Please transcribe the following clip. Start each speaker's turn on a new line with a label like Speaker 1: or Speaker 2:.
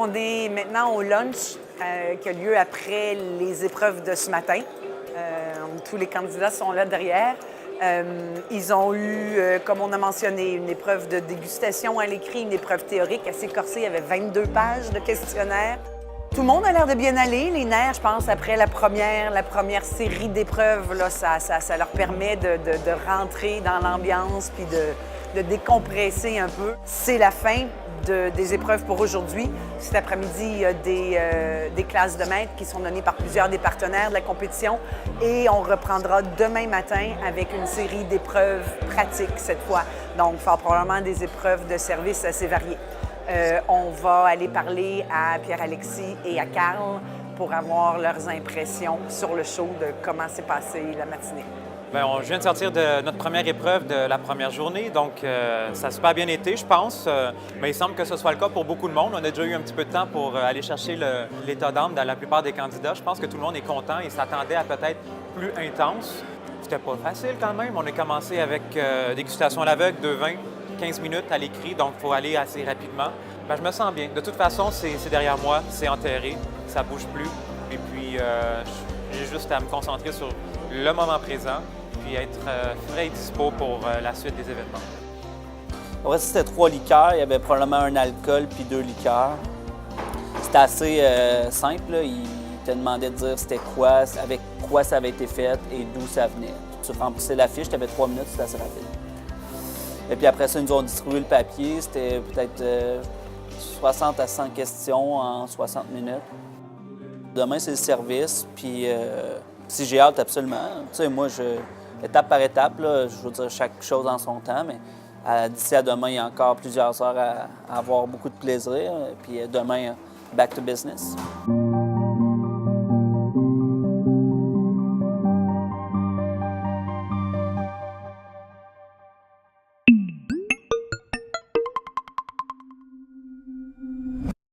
Speaker 1: on est maintenant au lunch qui a lieu après les épreuves de ce matin. Tous les candidats sont là derrière. Ils ont eu, comme on a mentionné, une épreuve de dégustation à l'écrit, une épreuve théorique assez corsée. Il y avait 22 pages de questionnaire. Tout le monde a l'air de bien aller. Les nerfs, je pense, après la première série d'épreuves, là, ça leur permet de rentrer dans l'ambiance puis de décompresser un peu. C'est la fin des épreuves pour aujourd'hui. Cet après-midi, il y a des classes de maîtres qui sont données par plusieurs des partenaires de la compétition et on reprendra demain matin avec une série d'épreuves pratiques cette fois. Donc, fort probablement des épreuves de service assez variées. On va aller parler à Pierre-Alexis et à Carl pour avoir leurs impressions sur le show de comment s'est passée la matinée.
Speaker 2: Bien, je viens de sortir de notre première épreuve de la première journée, donc ça a super bien été, je pense. Mais il semble que ce soit le cas pour beaucoup de monde. On a déjà eu un petit peu de temps pour aller chercher l'état d'âme dans la plupart des candidats. Je pense que tout le monde est content et s'attendait à peut-être plus intense. C'était pas facile quand même. On a commencé avec dégustation à l'aveugle, 2 vins, 15 minutes à l'écrit, donc il faut aller assez rapidement. Bien, je me sens bien. De toute façon, c'est derrière moi, c'est enterré, ça bouge plus. Et puis, j'ai juste à me concentrer sur le moment présent puis être frais et dispo pour la suite des événements.
Speaker 3: En vrai, c'était 3 liqueurs. Il y avait probablement un alcool puis 2 liqueurs. C'était assez simple, là. Il te demandait de dire c'était quoi, avec quoi ça avait été fait et d'où ça venait. Tu remplissais la fiche, tu avais 3 minutes, c'était assez rapide. Et puis après ça, ils nous ont distribué le papier. C'était peut-être 60 à 100 questions en 60 minutes. Demain, c'est le service, puis si j'ai hâte, absolument. Tu sais, moi, étape par étape, là, je veux dire chaque chose en son temps, mais d'ici à demain, il y a encore plusieurs heures à avoir beaucoup de plaisir. Puis demain, back to business.